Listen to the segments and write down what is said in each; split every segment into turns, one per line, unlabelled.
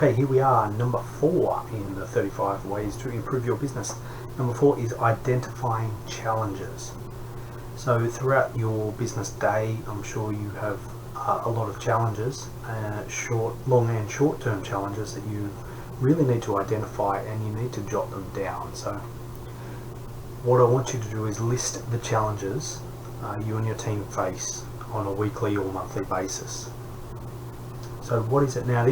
Okay, here we are, number 4 in the 35 ways to improve your business. Number 4 is identifying challenges. So throughout your business day, I'm sure you have a lot of challenges, long and short-term challenges that you really need to identify, and you need to jot them down. So what I want you to do is list the challenges you and your team face on a weekly or monthly basis. So what is it now?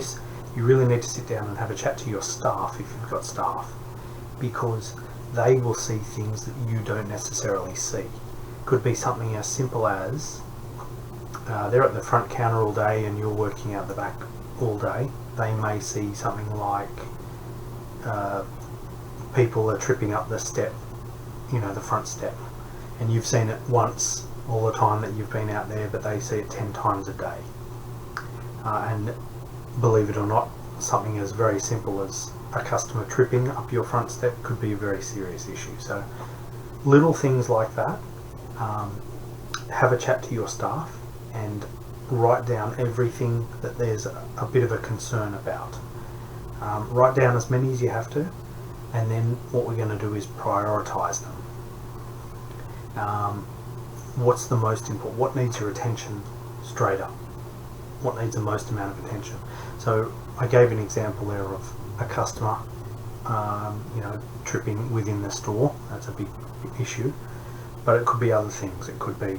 You really need to sit down and have a chat to your staff, if you've got staff, because they will see things that you don't necessarily see. Could be something as simple as they're at the front counter all day and you're working out the back all day. They may see something like people are tripping up the step, the front step, and you've seen it once all the time that you've been out there, but they see it 10 times a day. And believe it or not, something as very simple as a customer tripping up your front step could be a very serious issue. So little things like that, have a chat to your staff and write down everything that there's a bit of a concern about. Write down as many as you have to, and then what we're going to do is prioritize them. What's the most important? What needs your attention straight up? What needs the most amount of attention? So I gave an example there of a customer tripping within the store. That's a big issue, but it could be other things. It could be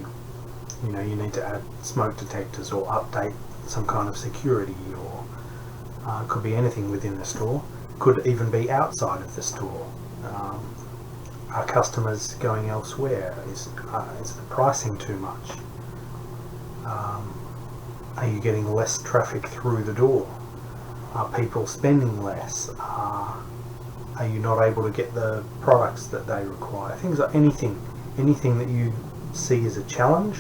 you need to add smoke detectors or update some kind of security, or it could be anything within the store. Could even be outside of the store. Are customers going elsewhere? Is the pricing too much? Are you getting less traffic through the door? Are people spending less? Are you not able to get the products that they require? Things like anything that you see as a challenge,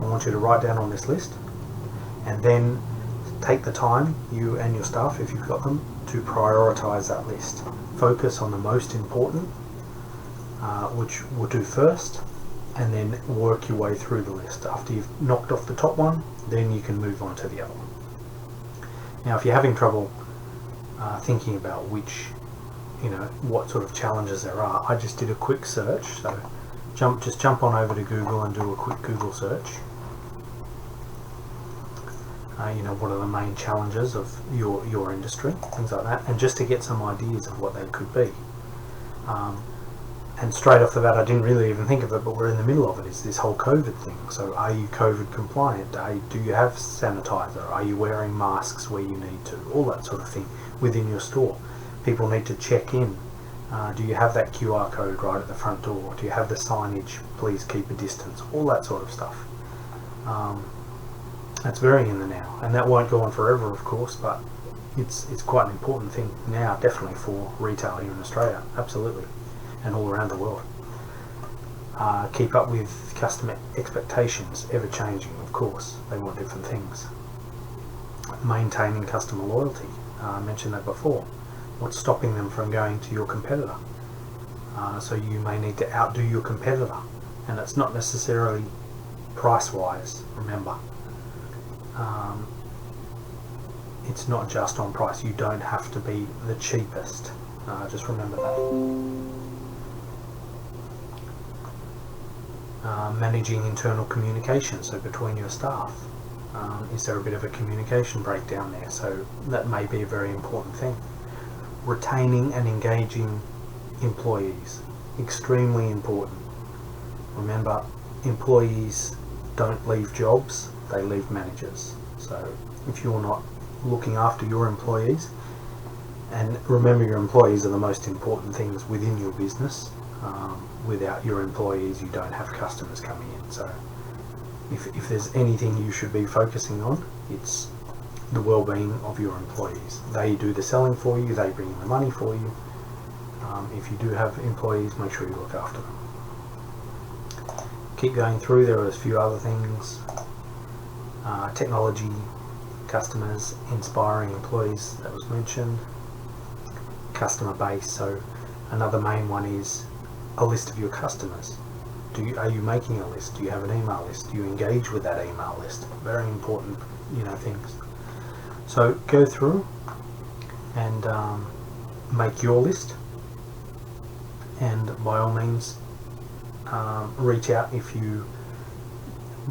I want you to write down on this list, and then take the time, you and your staff, if you've got them, to prioritize that list. Focus on the most important, which we'll do first, and then work your way through the list. After you've knocked off the top one, then you can move on to the other one. Now, if you're having trouble thinking about what sort of challenges there are, I just did a quick search. So just jump on over to Google and do a quick Google search. What are the main challenges of your industry, things like that, and just to get some ideas of what they could be. And straight off the bat, I didn't really even think of it, but we're in the middle of it, is this whole COVID thing. So are you COVID compliant? Do you have sanitizer? Are you wearing masks where you need to? All that sort of thing within your store. People need to check in. Do you have that QR code right at the front door? Do you have the signage, please keep a distance? All that sort of stuff. That's very in the now, and that won't go on forever, of course, but it's quite an important thing now, definitely for retail here in Australia, absolutely, and all around the world. Keep up with customer expectations, ever changing, of course. They want different things. Maintaining customer loyalty, I mentioned that before. What's stopping them from going to your competitor? So you may need to outdo your competitor, and it's not necessarily price-wise, remember. It's not just on price. You don't have to be the cheapest. Just remember that. Managing internal communication, so between your staff. Is there a bit of a communication breakdown there? So that may be a very important thing. Retaining and engaging employees, extremely important. Remember, employees don't leave jobs, they leave managers. So if you're not looking after your employees, and remember, your employees are the most important things within your business. Without your employees, you don't have customers coming in. So if there's anything you should be focusing on, it's the well-being of your employees. They do the selling for you, they bring in the money for you. If you do have employees, make sure you look after them. Keep going through, there are a few other things. Technology, customers, inspiring employees, that was mentioned. Customer base, so another main one is a list of your customers. Are you making a list? Do you have an email list? Do you engage with that email list? Very important, things. So go through, and make your list. And by all means, reach out if you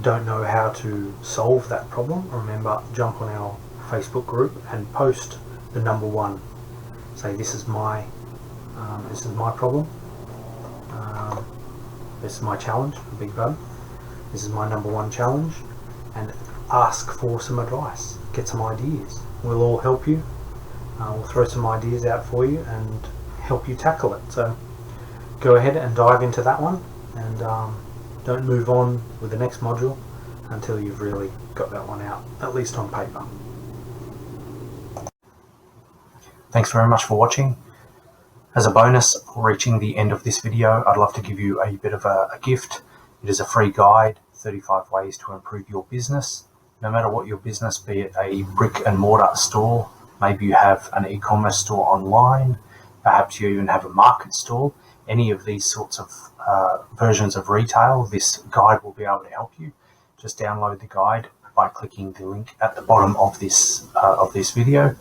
don't know how to solve that problem. Remember, jump on our Facebook group and post the number one. Say, this is my problem. This is my challenge. Beg your pardon. This is my number one challenge, and ask for some advice. Get some ideas. We'll all help you. We'll throw some ideas out for you and help you tackle it. So go ahead and dive into that one, and don't move on with the next module until you've really got that one out, at least on paper. Thanks very much for watching. As a bonus for reaching the end of this video, I'd love to give you a bit of a gift. It is a free guide, 35 ways to improve your business. No matter what your business, be it a brick and mortar store, maybe you have an e-commerce store online, perhaps you even have a market store, any of these sorts of versions of retail, this guide will be able to help you. Just download the guide by clicking the link at the bottom of this video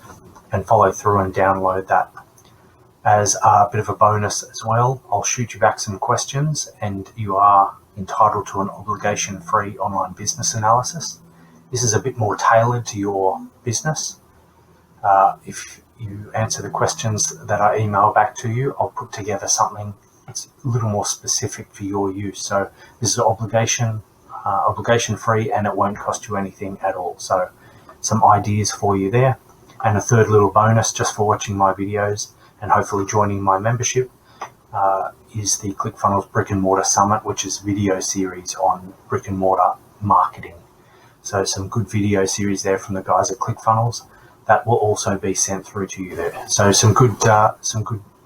and follow through and download that. As a bit of a bonus as well, I'll shoot you back some questions, and you are entitled to an obligation-free online business analysis. This is a bit more tailored to your business. If you answer the questions that I email back to you, I'll put together something that's a little more specific for your use. So this is obligation-free, and it won't cost you anything at all. So some ideas for you there. And a third little bonus just for watching my videos and hopefully joining my membership is the ClickFunnels Brick and Mortar Summit, which is a video series on brick and mortar marketing. So some good video series there from the guys at ClickFunnels that will also be sent through to you there. So some good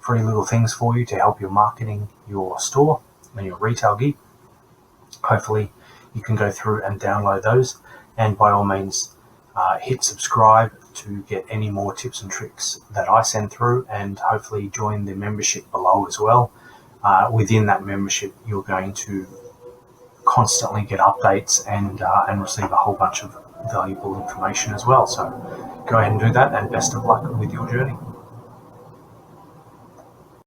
free little things for you to help your marketing, your store and your retail gig. Hopefully you can go through and download those, and by all means hit subscribe to get any more tips and tricks that I send through, and hopefully join the membership below as well. Within that membership, you're going to constantly get updates and receive a whole bunch of valuable information as well. So go ahead and do that, and best of luck with your journey.